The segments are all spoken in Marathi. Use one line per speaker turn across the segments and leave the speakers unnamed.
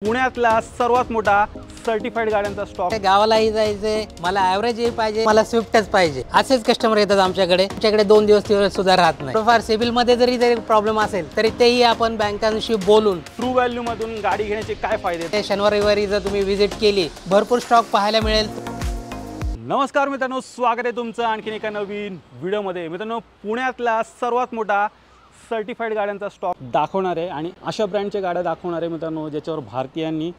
पुण्यातला सर्वात मोठा सर्टिफाईड गाड्यांचा स्टॉक।
गावालाही जायचंय, मला ॲव्हरेजही पाहिजे, मला स्विफ्टच पाहिजे, असेच कस्टमर येतात आमच्याकडे। आमच्याकडे 2 दिवस सुद्धा राहत नाही। फार सिबिल मध्ये जरी प्रॉब्लेम असेल तरी तेही आपण बँकांशी बोलून
ट्रू व्हॅल्यू मधून गाडी घेण्याचे काय फायदे।
शनिवार रविवारी जर तुम्ही व्हिजिट केली भरपूर स्टॉक पाहायला मिळेल।
नमस्कार मित्रांनो, स्वागत आहे तुमचं आणखीन एका नवीन व्हिडिओमध्ये। मित्रांनो, पुण्यातला सर्वात मोठा सर्टिफाईड गाड्यांचा स्टॉक दाखवणार आहे आणि अशा ब्रँडच्या गाड्या दाखवणार आहे मित्रांनो, ज्याच्यावर भारतीयांनी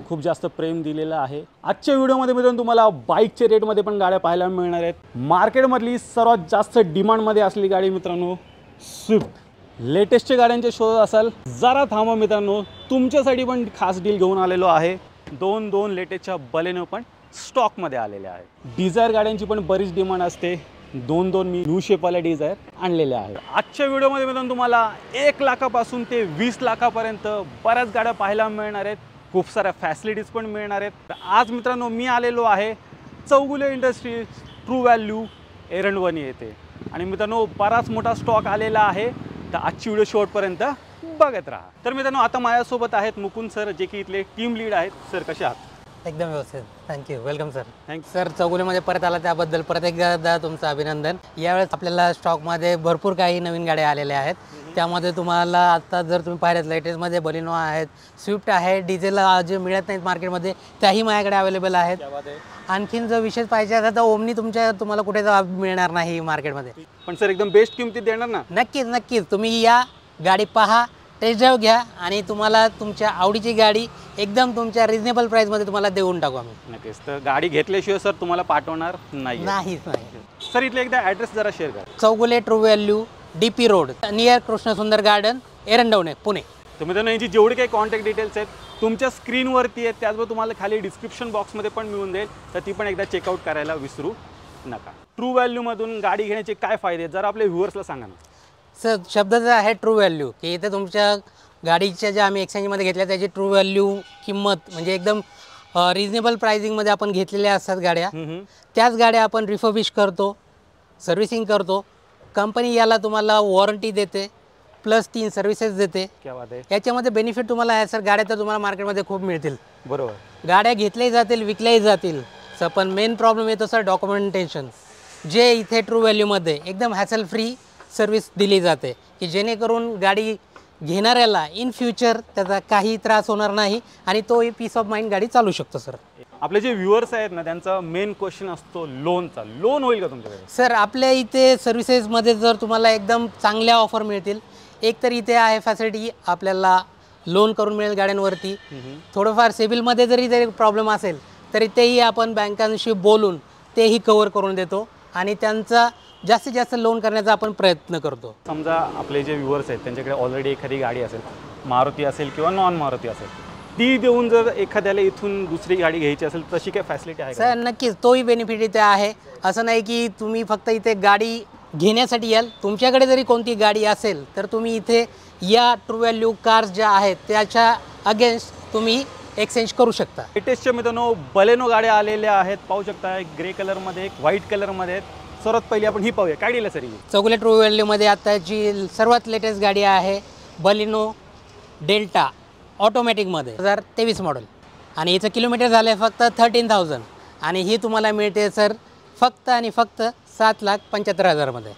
खूप जास्त प्रेम दिलेलं आहे। आजच्या व्हिडिओमध्ये मित्रांनो तुम्हाला बाईकच्या रेटमध्ये पण गाड्या पाहायला मिळणार आहेत। मार्केटमधली सर्वात जास्त डिमांडमध्ये असलेली गाडी मित्रांनो स्विफ्ट। लेटेस्टच्या गाड्यांचे शोध असाल जरा थांबा मित्रांनो, तुमच्यासाठी पण खास डील घेऊन आलेलो आहे। दोन लेटेस्टच्या बलेनो पण स्टॉकमध्ये आलेले आहेत। डिझायर गाड्यांची पण बरीच डिमांड असते। दोन मी न्यू शेपवाल्या डिझायर आणलेल्या आहेत। आजच्या व्हिडिओमध्ये मित्रांनो तुम्हाला 1 लाखापासून ते 20 लाखापर्यंत बऱ्याच गाड्या पाहायला मिळणार आहेत। खूप साऱ्या फॅसिलिटीज पण मिळणार आहेत। आज मित्रांनो मी आलेलो आहे चौगुले इंडस्ट्रीज ट्रू व्हॅल्यू एरंडवणी येथे आणि मित्रांनो बराच मोठा स्टॉक आलेला आहे। तर आजची व्हिडिओ शेवटपर्यंत बघत राहा। तर मित्रांनो आता माझ्यासोबत आहेत मुकुंद सर, जे की इथले टीम लीड आहेत। सर कसे आहात?
एकदम व्यवस्थित, thank you, welcome sir.
Thanks
sir, चौगुलेमध्ये परत आला त्याबद्दल परत एकदा तुमचं अभिनंदन। यावेळेस आपल्याला स्टॉकमध्ये भरपूर काही नवीन गाड्या आलेल्या आहेत। त्यामध्ये तुम्हाला आता जर तुम्ही पाहिलं लेटेस्टमध्ये बलिनो आहेत, स्विफ्ट आहे, डिझेल जे मिळत नाहीत मार्केटमध्ये त्याही माझ्याकडे अवेलेबल आहेत। आणखीन जर विशेष पाहिजे असेल तर ओमनी तुम्हाला कुठे मिळणार नाही मार्केटमध्ये।
पण सर एकदम बेस्ट किमतीत देणार ना?
नक्कीच तुम्ही या, गाडी पहा, टेस्ट ड्राईव्ह घ्या आणि तुम्हाला तुमच्या आवडीची गाडी एकदम तुमच्या रिजनेबल प्राइसमध्ये तुम्हाला देऊन टाकू आम्ही।
नक्कीच। तर गाडी घेतल्याशिवाय सर तुम्हाला पाठवणार नाही?
नाही।
सर इथले एकदा ॲड्रेस जरा शेअर करा।
Chougule true value DP road near Krishnasundar garden, Erandwane, Pune.
तर मित्रांनो यांची जेवढी काही कॉन्टॅक्ट डिटेल्स आहेत तुमच्या स्क्रीनवरती आहेत, त्याचबरोबर तुम्हाला खाली डिस्क्रिप्शन बॉक्समध्ये पण मिळून जाईल। तर ती पण एकदा चेकआउट करायला विसरू नका। ट्रू व्हॅल्यूमधून गाडी घेण्याचे काय फायदे जरा आपल्या व्ह्युअर्सला सांगा ना।
सर, शब्द जो आहे ट्रू व्हॅल्यू, की इथे तुमच्या गाडीच्या ज्या आम्ही एक्सचेंजमध्ये घेतल्या त्याची ट्रू व्हॅल्यू किंमत म्हणजे एकदम रिजनेबल प्राइसिंगमध्ये आपण घेतलेल्या असतात गाड्या। त्याच गाड्या आपण रिफर्बिश करतो, सर्व्हिसिंग करतो। कंपनी याला तुम्हाला वॉरंटी देते प्लस 3 सर्व्हिसेस देते।
क्या बात आहे।
याच्यामध्ये बेनिफिट तुम्हाला आहे सर, गाड्या तर तुम्हाला मार्केटमध्ये खूप मिळतील।
बरोबर,
गाड्या घेतल्याही जातील, विकल्याही जातील सर, पण मेन प्रॉब्लेम येतो सर डॉक्युमेंटेशन, जे इथे ट्रू व्हॅल्यूमध्ये एकदम हॅसल फ्री सर्व्हिस दिली जाते, की जेणेकरून गाडी घेणाऱ्याला इन फ्युचर त्याचा काही त्रास होणार नाही आणि तो पीस ऑफ माइंड गाडी चालू शकतो। सर,
आपले जे व्ह्युअर्स आहेत ना त्यांचा मेन क्वेश्चन असतो लोनचा। लोन होईल का तुमच्याकडे?
सर, आपल्या इथे सर्व्हिसेसमध्ये जर तुम्हाला एकदम चांगल्या ऑफर मिळतील, एक तर इथे आहे फॅसिलिटी आपल्याला लोन करून मिळेल गाड्यांवरती। थोडंफार सिबिलमध्ये जरी प्रॉब्लेम असेल तरी तेही आपण बँकांशी बोलून तेही कव्हर करून देतो आणि त्यांचा जास्तीत जास्त लोन करण्याचा आपण प्रयत्न करतो।
समजा आपले जे व्ह्युअर्स आहेत त्यांच्याकडे ऑलरेडी एखादी गाडी असेल, मारुती असेल किंवा नॉन मारुती असेल, ती देऊन जर एखाद्याला इथून दुसरी गाडी घ्यायची असेल तशी काय फॅसिलिटी आहे?
सर नक्कीच, तोही बेनिफिट इथे आहे। असं नाही की तुम्ही फक्त इथे गाडी घेण्यासाठी याल, तुमच्याकडे जरी कोणती गाडी असेल तर तुम्ही इथे या ट्रू व्हॅल्यू कार्स ज्या आहेत त्याच्या अगेन्स्ट तुम्ही एक्सचेंज करू शकता।
लेटेस्टच्या मित्रांनो बलेनो गाड्या आलेल्या आहेत, पाहू शकता। एक ग्रे कलरमध्ये, एक व्हाईट कलरमध्ये आहेत। सर्वात पहिली आपण ही पाहूया, काय डील आहे सर?
चौगुले ट्रू व्हॅल्यूमध्ये आताची सर्वात लेटेस्ट गाडी आहे बलिनो डेल्टा ऑटोमॅटिकमध्ये 2023 मॉडेल आणि हिचं किलोमीटर झालं आहे फक्त 13,000 आणि ही तुम्हाला मिळते सर फक्त आणि फक्त 7,75,000मध्ये।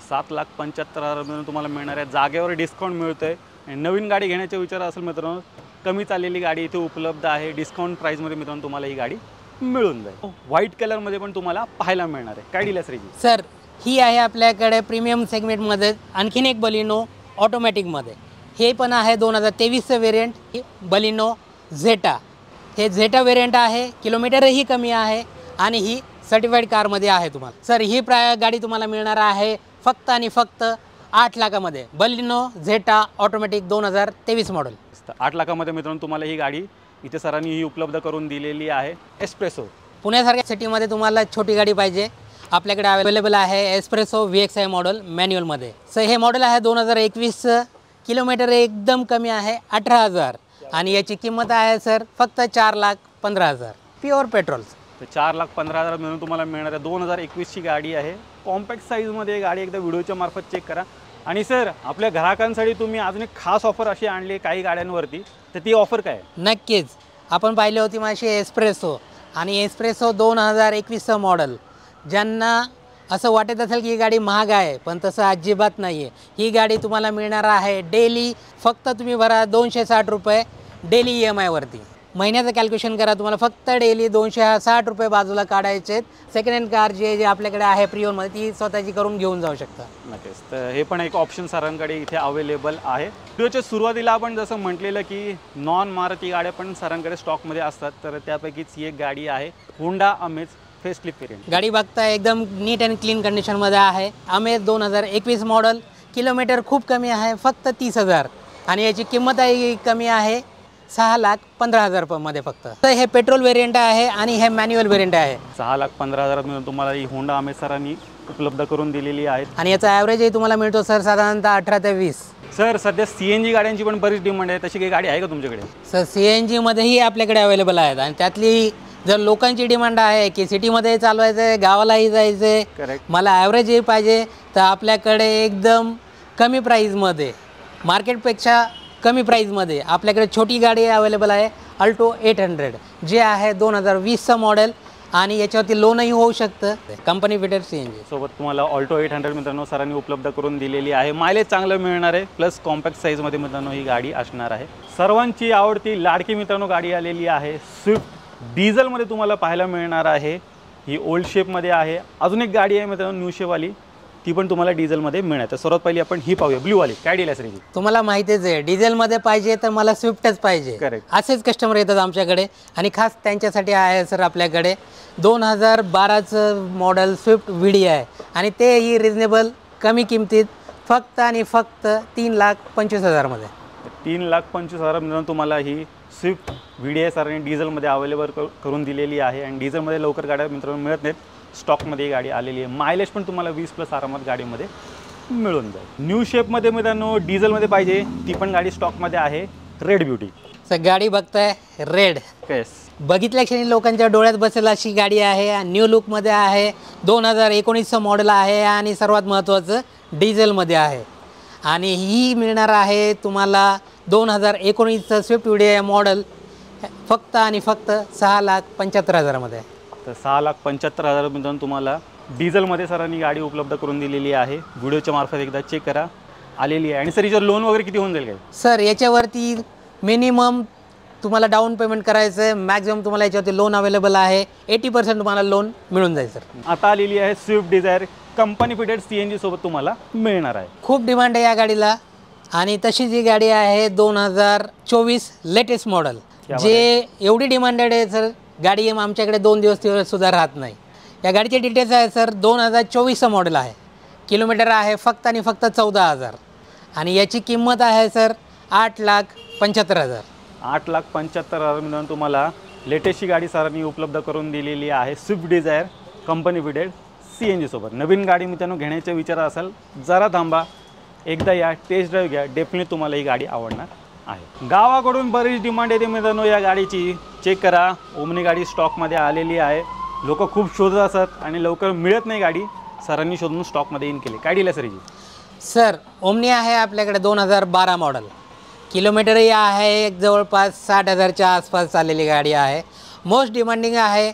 7,75,000 तुम्हाला मिळणार आहे। जागेवर डिस्काउंट मिळतं आहे। नवीन गाडी घेण्याचा विचार असेल मित्रांनो, कमी चाललेली गाडी इथे उपलब्ध आहे डिस्काउंट प्राईसमध्ये मित्रांनो, तुम्हाला ही गाडी मिळून जाईल। व्हाईट कलरमध्ये पण तुम्हाला पाहायला मिळणार आहे। काय डील आहे
सर? ही आहे आपल्याकडे प्रीमियम सेगमेंटमध्ये आणखीन एक बलिनो ऑटोमॅटिकमध्ये, हे पण आहे 2023चं वेरियंट बलिनो झेटा। हे झेटा वेरियंट आहे, किलोमीटरही कमी आहे आणि ही सर्टिफाईड कारमध्ये आहे तुम्हाला। सर, ही गाडी तुम्हाला मिळणार आहे फक्त आणि फक्त 8 लाखामध्ये, बलिनो झेटा ऑटोमॅटिक 2023 मॉडेल।
8 लाखामध्ये मित्रांनो तुम्हाला ही गाडी इथे सरांनी ही उपलब्ध करून दिलेली आहे। एस्प्रेसो
पुण्यासारख्या सिटीमध्ये तुम्हाला छोटी गाडी पाहिजे, आपल्याकडे अवेलेबल आहे एस्प्रेसो VXI मॉडेल मॅन्युअलमध्ये। सर, हे मॉडेल आहे 2021, किलोमीटर एकदम कमी आहे 18,000 आणि याची किंमत आहे सर फक्त 4,15,000 प्युअर पेट्रोल।
तर 4,15,000 मिळून तुम्हाला मिळणार आहे। 2021ची गाडी आहे, कॉम्पॅक्ट साईजमध्ये गाडी एकदा व्हिडिओच्या मार्फत चेक करा। आणि सर, आपल्या ग्राहकांसाठी तुम्ही अजून एक खास ऑफर अशी आणली काही गाड्यांवरती, तर ती ऑफर काय आहे?
नक्कीच. आपण पाहिली होती माझी एस्प्रेसो आणि एस्प्रेसो 2021चं मॉडेल. ज्यांना असं वाटत असेल की ही गाडी महाग आहे, पण तसं अजिबात नाही आहे. ही गाडी तुम्हाला मिळणार आहे डेली. फक्त तुम्ही भरा ₹260 डेली EMIवरती. महिन्याचं कॅल्क्युलेशन करा, तुम्हाला फक्त डेली ₹260 बाजूला काढायचे आहेत. सेकंड हँड कार जे आपल्याकडे आहे प्रिओनमध्ये, ती स्वतःची करून घेऊन जाऊ शकता.
नक्कीच. तर हे पण एक ऑप्शन सरांकडे इथे अवेलेबल आहे. व्हिडिओच्या सुरुवातीला आपण जसं म्हटलेलं की नॉन मारुती गाड्या पण सरांकडे स्टॉकमध्ये असतात, तर त्यापैकीच ही एक गाडी आहे होंडा अमेज फेसलिफ्ट व्हेरियंट.
गाडी बघताय एकदम नीट अँड क्लीन कंडिशनमध्ये आहे. अमेज 2021 मॉडेल. किलोमीटर खूप कमी आहे, फक्त 30,000. आणि याची किंमत आहे कमी आहे, 6,15,000 मध्ये फक्त. तर हे पेट्रोल व्हेरियंट आहे आणि हे मॅन्युअल व्हेरियंट आहे.
6,15,000 मिळून तुम्हाला ही होंडा अमेज सरांनी उपलब्ध करून दिलेली आहे.
आणि याचा ॲव्हरेजही तुम्हाला मिळतो सर साधारणतः 18 ते 20.
सर सध्या CNG गाड्यांची पण बरीच डिमांड आहे, तशी काही गाडी आहे का तुमच्याकडे?
सर CNGमध्येही आपल्याकडे अवेलेबल आहेत. आणि त्यातली जर लोकांची डिमांड आहे की सिटीमध्ये चालवायचं आहे, गावालाही जायचं आहे,
करेक्ट,
मला ॲव्हरेजही पाहिजे, तर आपल्याकडे एकदम कमी प्राईजमध्ये, मार्केटपेक्षा कमी प्राईजमध्ये आपल्याकडे छोटी गाडी अवेलेबल आहे. अल्टो 800 जे आहे 2020चं मॉडेल आणि याच्यावरती लोनही होऊ शकतं. कंपनी फिटेड CNG
सोबत तुम्हाला ऑल्टो 800 मित्रांनो सरांनी उपलब्ध करून दिलेली आहे. मायलेज चांगलं मिळणार आहे, प्लस कॉम्पॅक्ट साईजमध्ये मित्रांनो ही गाडी असणार आहे. सर्वांची आवडती लाडकी मित्रांनो गाडी आलेली आहे स्विफ्ट. डिझेलमध्ये तुम्हाला पाहायला मिळणार आहे. ही ओल्ड शेपमध्ये आहे. अजून एक गाडी आहे मित्रांनो न्यू शेपवाली, ती पण तुम्हाला डिझेलमध्ये मिळणार. तर सर्वात पहिली आपण ही पाहूया ब्लूवाली. काय डील आहे सर?
तुम्हाला माहितीच आहे, डिझेलमध्ये पाहिजे तर मला स्विफ्टच पाहिजे.
करेक्ट.
असेच कस्टमर येतात आमच्याकडे आणि खास त्यांच्यासाठी आहे सर आपल्याकडे 2012चं मॉडेल स्विफ्ट VD आहे आणि तेही रिजनेबल कमी किमतीत, फक्त आणि फक्त 3,25,000 मध्ये.
3,25,000 मित्रांनो तुम्हाला ही स्विफ्ट VD आहे सरांनी डिझेलमध्ये अवेलेबल करून दिलेली आहे. आणि डिझेलमध्ये लवकर गाड्या मित्रांनो मिळत नाहीत, स्टॉकमध्ये ही गाडी आलेली आहे. मायलेज पण तुम्हाला 20+ आरामात गाडीमध्ये मिळून जाईल. न्यू शेपमध्ये मित्रांनो डिझेलमध्ये पाहिजे, ती पण गाडी स्टॉकमध्ये आहे. Red beauty.
सर गाडी बघताय रेड,
केस
बघितल्या क्षणी लोकांच्या डोळ्यात बसेल अशी गाडी आहे. न्यू लुकमध्ये आहे. 2019चं मॉडेल आहे आणि सर्वात महत्त्वाचं डिझेलमध्ये आहे. आणि ही मिळणार आहे तुम्हाला 2019चं स्विफ्ट VD मॉडेल फक्त आणि फक्त 6,75,000 मध्ये.
तर 6,75,000 मित्रांनो तुम्हाला डिझेलमध्ये सरांनी गाडी उपलब्ध करून दिलेली आहे. व्हिडिओच्या मार्फत एकदा चेक करा, आलेली आहे. आणि सर याच्यावर लोन वगैरे किती होऊन जाईल काय?
सर याच्यावरती मिनिमम तुम्हाला डाऊन पेमेंट करायचं आहे. मॅक्झिमम तुम्हाला याच्यावरती लोन अवेलेबल आहे. 80% तुम्हाला लोन मिळून जाईल सर.
आता आलेली आहे Swift Dzire company fitted CNG सोबत तुम्हाला मिळणार आहे.
खूप डिमांड आहे या गाडीला. आणि तशी जी गाडी आहे 2024 लेटेस्ट मॉडेल, जे एवढी डिमांडेड आहे सर, गाडी आमच्याकडे 2 दिवस सुद्धा राहत नाही. या गाडीचे डिटेल्स आहे सर. 2024चं मॉडेल आहे. किलोमीटर आहे फक्त आणि फक्त 14,000 आणि याची किंमत आहे सर 8,75,000.
8,75,000 मिळून तुम्हाला लेटेस्टची गाडी सरांनी उपलब्ध करून दिलेली आहे. Swift Dzire company fitted CNG सोबत. नवीन गाडी मित्रांनो घेण्याचा विचार असाल, जरा थांबा, एकदा या, टेस्ट ड्राईव्ह घ्या, डेफिनेटली तुम्हाला ही गाडी आवडणार आहे. गावाकडून बरीच डिमांड येते मित्रांनो या गाडीची. चेक करा, ओमनी गाडी स्टॉकमध्ये आलेली आहे. लोक खूप शोधत असतात आणि लवकर मिळत नाही गाडी, सरांनी शोधून स्टॉकमध्ये इन केली. काय डील आहे सर याची?
सर ओमनी आहे आपल्याकडे 2012 मॉडेल. किलोमीटरही आहे जवळपास 60,000च्या आसपास चाललेली गाडी आहे. मोस्ट डिमांडिंग आहे.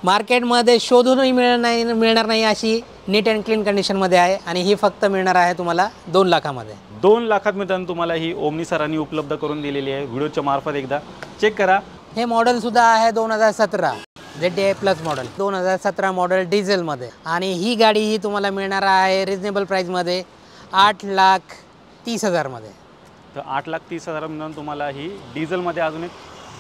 मार्केटमध्ये शोधूनही मिळणार नाही अशी नीट अँड क्लीन कंडिशनमध्ये आहे. आणि ही फक्त मिळणार आहे तुम्हाला 2 लाखामध्ये.
2 लाखात मित्रांनो तुम्हाला ही ओमनी सरांनी उपलब्ध करून दिलेली आहे. व्हिडिओच्या मार्फत एकदा चेक करा.
हे मॉडेलसुद्धा आहे 2017 ZDI+ मॉडेल. 2017 मॉडेल डिझेलमध्ये. आणि ही गाडी ही तुम्हाला मिळणार आहे रिजनेबल प्राईजमध्ये 8,30,000 मध्ये.
तर 8,30,000 मिळून तुम्हाला ही डिझेलमध्ये अजून एक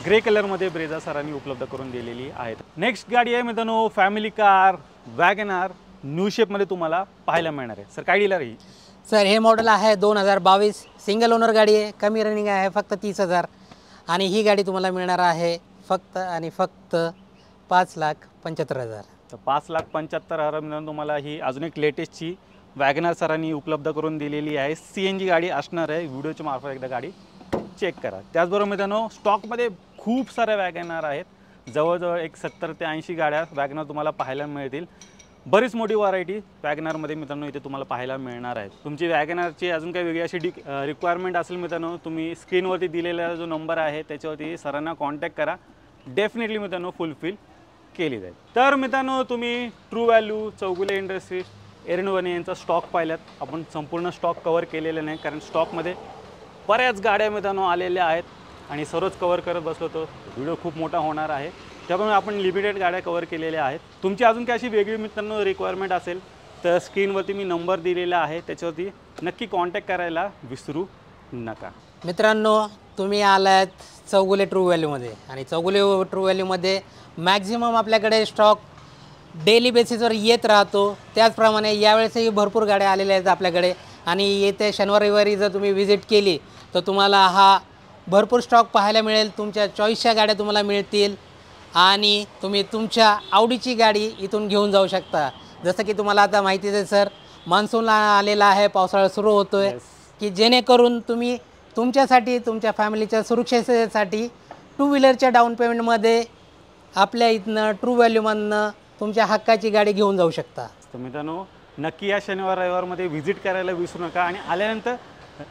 ग्रे कलरमध्ये ब्रेझा सरांनी उपलब्ध करून दिलेली आहे. नेक्स्ट गाडी आहे मित्रांनो फॅमिली कार वॅगनार न्यू शेपमध्ये तुम्हाला पाहायला मिळणार आहे. सर काय डीलर ही?
सर हे मॉडेल आहे 2022 सिंगल ओनर गाडी आहे. कमी रनिंग आहे फक्त 30,000 आणि ही गाडी तुम्हाला मिळणार आहे फक्त आणि फक्त 5,75,000.
तर 5,75,000 मिळून तुम्हाला ही अजून एक लेटेस्टची वॅगनार सरांनी उपलब्ध करून दिलेली आहे. CNG गाडी असणार आहे. व्हिडिओच्या मार्फत एकदा गाडी चेक करा. त्याचबरोबर मित्रांनो स्टॉकमध्ये खूप साऱ्या वॅगनार आहेत. जवळजवळ एक 70 ते 80 गाड्या वॅगनार तुम्हाला पाहायला मिळतील. बरीच मोठी व्हरायटी वॅगनारमध्ये मित्रांनो इथे तुम्हाला पाहायला मिळणार आहे. तुमची वॅगनारची अजून काही वेगळी अशी रिक्वायरमेंट असेल मित्रांनो, तुम्ही स्क्रीनवरती दिलेला जो नंबर आहे त्याच्यावरती सरांना कॉन्टॅक्ट करा. डेफिनेटली मित्रांनो फुलफिल केली जाईल. तर मित्रांनो तुम्ही true value, Chougule industries, Erandwane यांचा स्टॉक पाहिलात. आपण संपूर्ण स्टॉक कव्हर केलेला नाही, कारण स्टॉकमध्ये बऱ्याच गाड्या मित्रांनो आलेल्या आहेत आणि सर्वच कव्हर करत बसलो तर व्हिडिओ खूप मोठा होणार आहे. त्यामुळे आपण लिमिटेड गाड्या कव्हर केलेल्या आहेत. तुमची अजून काही अशी वेगळी मित्रांनो रिक्वायरमेंट असेल तर स्क्रीनवरती मी नंबर दिलेला आहे, त्याच्यावरती नक्की कॉन्टॅक्ट करायला विसरू नका.
मित्रांनो तुम्ही आलात चौगुले ट्रू व्हॅल्यूमध्ये आणि चौगुले ट्रू व्हॅल्यूमध्ये मॅक्झिमम आपल्याकडे स्टॉक डेली बेसिसवर येत राहतो. त्याचप्रमाणे यावेळेसही भरपूर गाड्या आलेल्या आहेत आपल्याकडे आणि येत्या शनिवार रविवारी जर तुम्ही व्हिजिट केली तर तुम्हाला हा भरपूर स्टॉक पाहायला मिळेल. तुमच्या चॉईसच्या गाड्या तुम्हाला मिळतील आणि तुम्ही तुमच्या आवडीची गाडी इथून घेऊन जाऊ शकता. जसं की तुम्हाला आता माहितीच आहे सर, मान्सून आलेला आहे, पावसाळा सुरू होतो आहे, की जेणेकरून तुम्ही तुमच्यासाठी, तुमच्या फॅमिलीच्या सुरक्षेसाठी टू व्हीलरच्या डाऊन पेमेंटमध्ये आपल्या इथनं ट्रू व्हॅल्यूमधनं तुमच्या हक्काची गाडी घेऊन जाऊ शकता.
तर मित्रांनो नक्की या शनिवार रविवारमध्ये व्हिजिट करायला विसरू नका आणि आल्यानंतर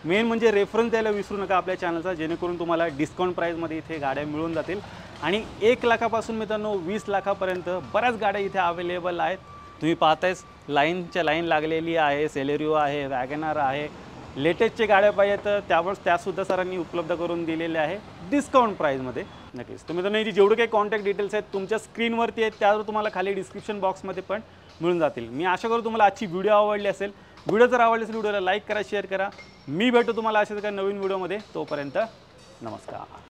मेन म्हणजे रेफरन्स द्यायला विसरू नका आपल्या चॅनलचा, जेणेकरून तुम्हाला डिस्काउंट प्राईजमध्ये इथे गाड्या मिळून जातील. आणि 1 लाखापासून मित्रांनो 20 लाखापर्यंत बऱ्याच गाड्या इथे अवेलेबल आहेत. तुम्ही पाहतायच लाईनच्या लाईन लागलेली आहे. सेलेरिओ आहे, वॅगनार आहे. लेटेस्टचे गाड्या पाहिजे तर त्यासुद्धा सरांनी उपलब्ध करून दिलेल्या आहे डिस्काउंट प्राईजमध्ये. नक्कीच तुम्ही तर नाही जेवढे काही कॉन्टॅक्ट डिटेल्स आहेत तुमच्या स्क्रीनवरती आहेत, त्यावर तुम्हाला खाली डिस्क्रिप्शन बॉक्समध्ये पण मिळून जातील. मी आशा करू तुम्हाला आजची व्हिडिओ आवडली असेल. व्हिडिओ जर आवडली असेल व्हिडिओला लाईक करा, शेअर करा. मी भेटतो तुम्हाला अशाच काही नवीन व्हिडिओमध्ये. तोपर्यंत नमस्कार.